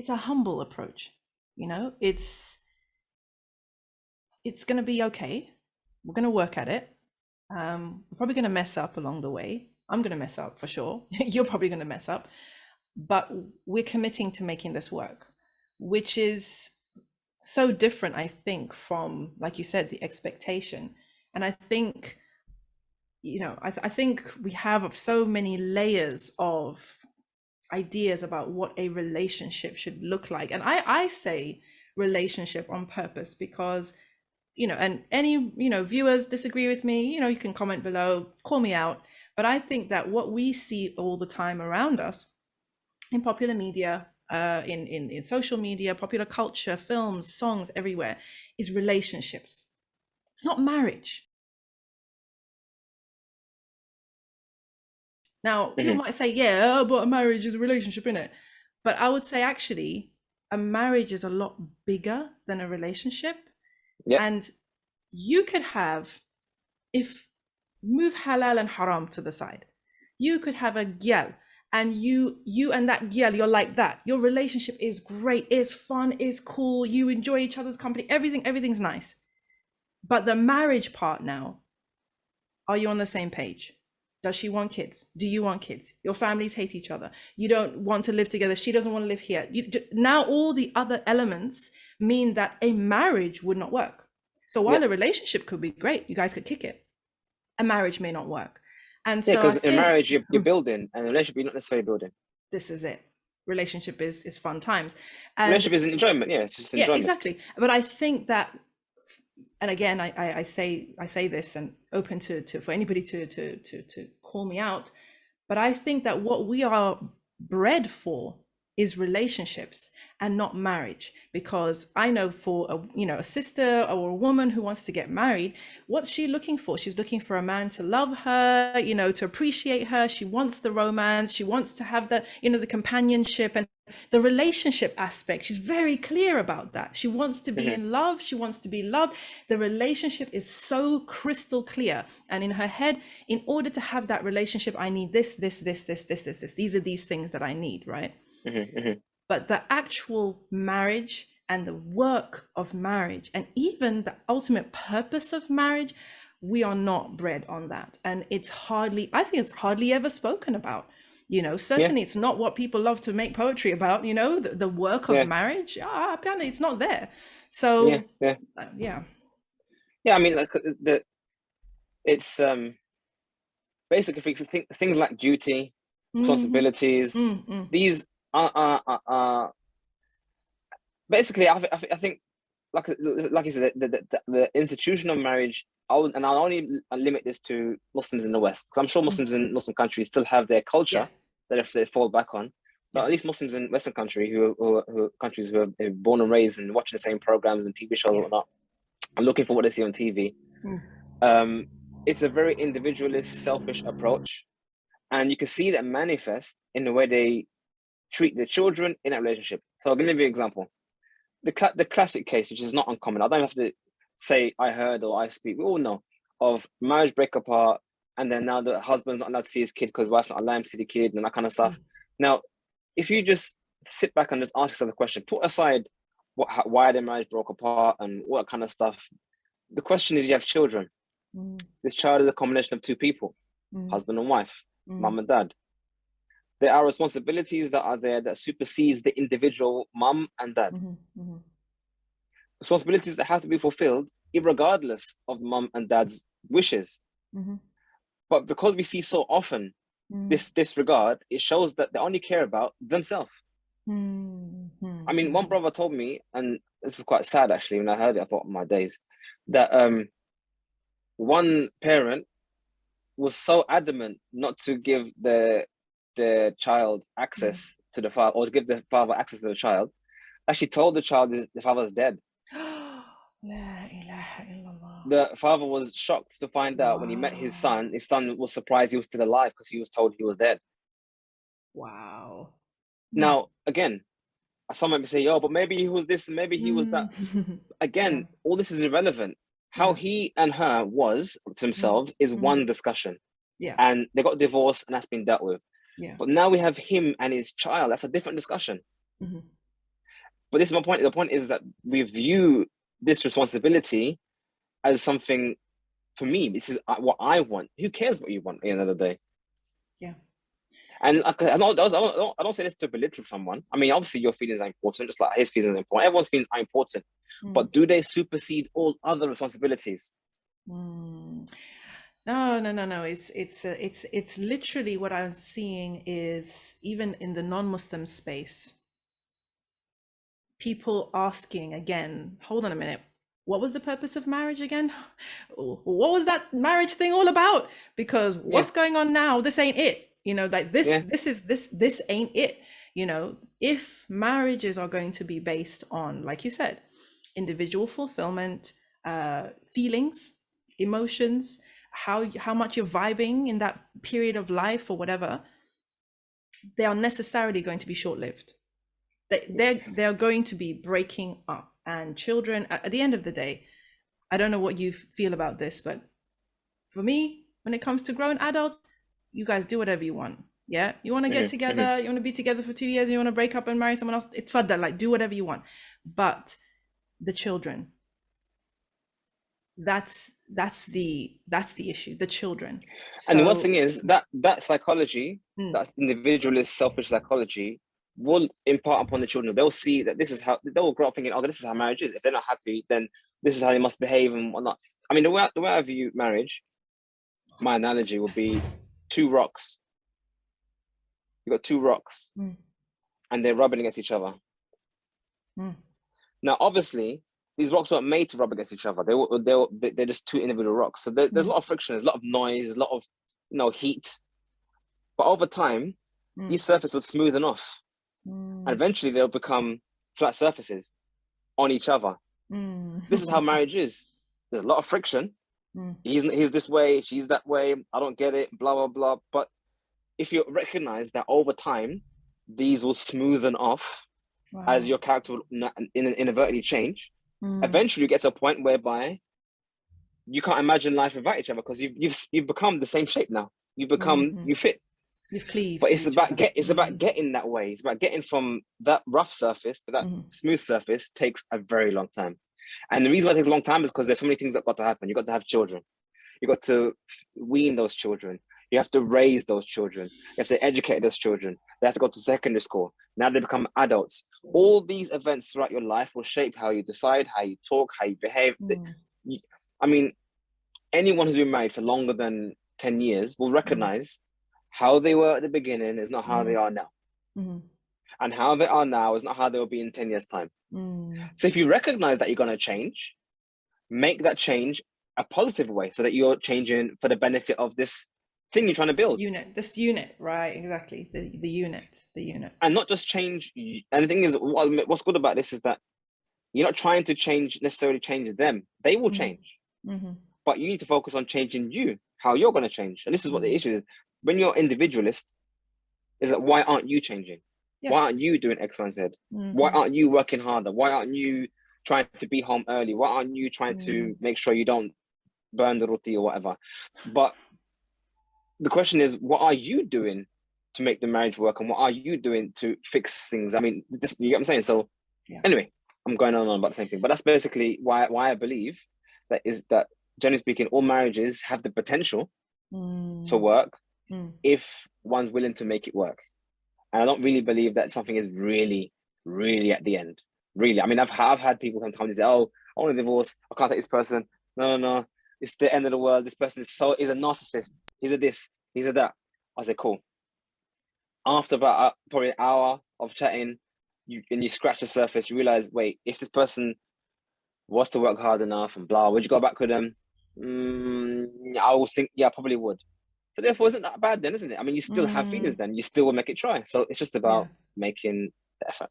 it's a humble approach. It's going to be okay. We're going to work at it. We're probably going to mess up along the way. I'm going to mess up for sure. You're probably going to mess up, but we're committing to making this work, which is so different, I think, from, like you said, the expectation. And I think, I think we have so many layers of ideas about what a relationship should look like. And I say relationship on purpose because, and any, viewers disagree with me, you can comment below, call me out. But I think that what we see all the time around us in popular media, in social media, popular culture, films, songs, everywhere, is relationships. It's not marriage. Now, people might say, yeah, but a marriage is a relationship, innit? But I would say, actually, a marriage is a lot bigger than a relationship. Yeah. And you could have, if move halal and haram to the side, you could have a gyal, and you and that gyal, you're like that. Your relationship is great, is fun, is cool. You enjoy each other's company. Everything's nice. But the marriage part now, are you on the same page? Does she want kids? Do you want kids? Your families hate each other. You don't want to live together. She doesn't want to live here. Now all the other elements mean that a marriage would not work. So while a relationship could be great, you guys could kick it, a marriage may not work. And so because in marriage you're building, and in a relationship you're not necessarily building. This is it. Relationship is fun times. And relationship is enjoyment. Yeah, it's just enjoyment. Yeah, exactly. But I think that, and again, I say this, and open to for anybody to call me out, but I think that what we are bred for is relationships and not marriage. Because I know for a sister or a woman who wants to get married, what's she looking for? She's looking for a man to love her, to appreciate her. She wants the romance. She wants to have the the companionship and the relationship aspect. She's very clear about that. She wants to be in love. She wants to be loved. The relationship is so crystal clear. And in her head, in order to have that relationship, I need this. These are these things that I need, right? But the actual marriage and the work of marriage, and even the ultimate purpose of marriage, we are not bred on that. And I think it's hardly ever spoken about. Certainly it's not what people love to make poetry about, the work of marriage. Apparently it's not there. So yeah. I mean, like it's basically things like duty, responsibilities. These are basically, I think, like you said, the institution of marriage. I'll only limit this to Muslims in the West, because I'm sure Muslims in Muslim countries still have their culture that if they fall back on. But at least Muslims in Western countries who are born and raised and watching the same programs and TV shows and whatnot, and looking for what they see on TV. It's a very individualist, selfish approach, and you can see that manifest in the way they treat the children in that relationship. So I'll give you an example. The classic case, which is not uncommon. I don't have to say I heard or I speak. We all know of marriage break apart, and then now the husband's not allowed to see his kid because wife's not allowed to see the kid and that kind of stuff. Now, if you just sit back and just ask yourself the question, put aside why their marriage broke apart and what kind of stuff. The question is, you have children. This child is a combination of two people, husband and wife, mum and dad. There are responsibilities that are there that supersedes the individual mum and dad. Responsibilities that have to be fulfilled irregardless of mum and dad's wishes. But because we see so often this disregard, it shows that they only care about themselves. I mean, one brother told me, and this is quite sad actually, when I heard it, I thought, my days, that one parent was so adamant not to give the child access to the father, or to give the father access to the child. Actually told the child the father's dead. La ilaha illallah. The father was shocked to find out when he met his son was surprised he was still alive, because he was told he was dead. Wow. Now, again, some might say, oh, but maybe he was this and maybe he was that. Again, all this is irrelevant. How he and her was to themselves is one discussion. And they got divorced, and that's been dealt with. But now we have him and his child. That's a different discussion. But this is my point. The point is that we view this responsibility as something, for me, this is what I want. Who cares what you want at the end of the day? Yeah. And I don't say this to belittle someone. I mean, obviously your feelings are important, just like his feelings are important. Everyone's feelings are important. But do they supersede all other responsibilities? No. It's literally what I'm seeing is, even in the non-Muslim space, people asking again, hold on a minute, what was the purpose of marriage again? What was that marriage thing all about? Because what's going on now, this ain't it. Like this ain't it. If marriages are going to be based on, like you said, individual fulfillment, feelings, emotions, how much you're vibing in that period of life or whatever, they are necessarily going to be short-lived. They're going to be breaking up. And children, at the end of the day, I don't know what you feel about this, but for me, when it comes to grown adults, you guys do whatever you want. Yeah, you want to get together, you want to be together for 2 years, you want to break up and marry someone else, it's fadda, like do whatever you want. But the children, that's the issue, the children. And the worst thing is that psychology, that individualist, selfish psychology, will impart upon the children. They'll see that this is how they'll grow up thinking, oh, this is how marriage is. If they're not happy, then this is how they must behave and whatnot. I mean, the way I view marriage, my analogy would be two rocks. You got two rocks, and they're rubbing against each other. Now, obviously, these rocks weren't made to rub against each other. They're just two individual rocks. So there's a lot of friction, there's a lot of noise, there's a lot of heat. But over time, these surfaces would smoothen off. And eventually they'll become flat surfaces on each other. This is how marriage is. There's a lot of friction. He's this way, she's that way, I don't get it, blah, blah, blah. But if you recognize that over time, these will smoothen off as your character will inadvertently change, eventually you get to a point whereby you can't imagine life without each other, because you've become the same shape now. You've become, you fit. You've cleaved. But it's about getting that way. It's about getting from that rough surface to that smooth surface. Takes a very long time. And the reason why it takes a long time is because there's so many things that got to happen. You got to have children. You got to wean those children. You have to raise those children. You have to educate those children. They have to go to secondary school. Now they become adults. All these events throughout your life will shape how you decide, how you talk, how you behave. I mean, anyone who's been married for longer than 10 years will recognize how they were at the beginning is not how they are now. And how they are now is not how they will be in 10 years' time. So if you recognize that you're going to change, make that change a positive way, so that you're changing for the benefit of this thing you're trying to build. This unit, right? Exactly. The unit. And not just change. And the thing is, what's good about this is that you're not trying to necessarily change them. They will change. But you need to focus on changing you, how you're going to change. And this is what the issue is. When you're individualist, is that why aren't you changing? Why aren't you doing X, Y, and Z? Why aren't you working harder? Why aren't you trying to be home early? Why aren't you trying to make sure you don't burn the roti or whatever? But the question is, what are you doing to make the marriage work? And what are you doing to fix things? I mean, you get what I'm saying? So anyway, I'm going on about the same thing. But that's basically why I believe that, generally speaking, all marriages have the potential to work if one's willing to make it work. And I don't really believe that something is really, really at the end. Really. I mean, I've had people sometimes say, oh, I want a divorce. I can't take this person. No. It's the end of the world. This person is a narcissist. He's a this, he's a that. I said, cool. After about probably an hour of chatting, you scratch the surface, you realize, wait, if this person was to work hard enough and blah, would you go back with them? I will think, yeah, I probably would. So therefore, isn't that bad then, isn't it? I mean, you still have feelings then. You still will make it try. So it's just about making the effort.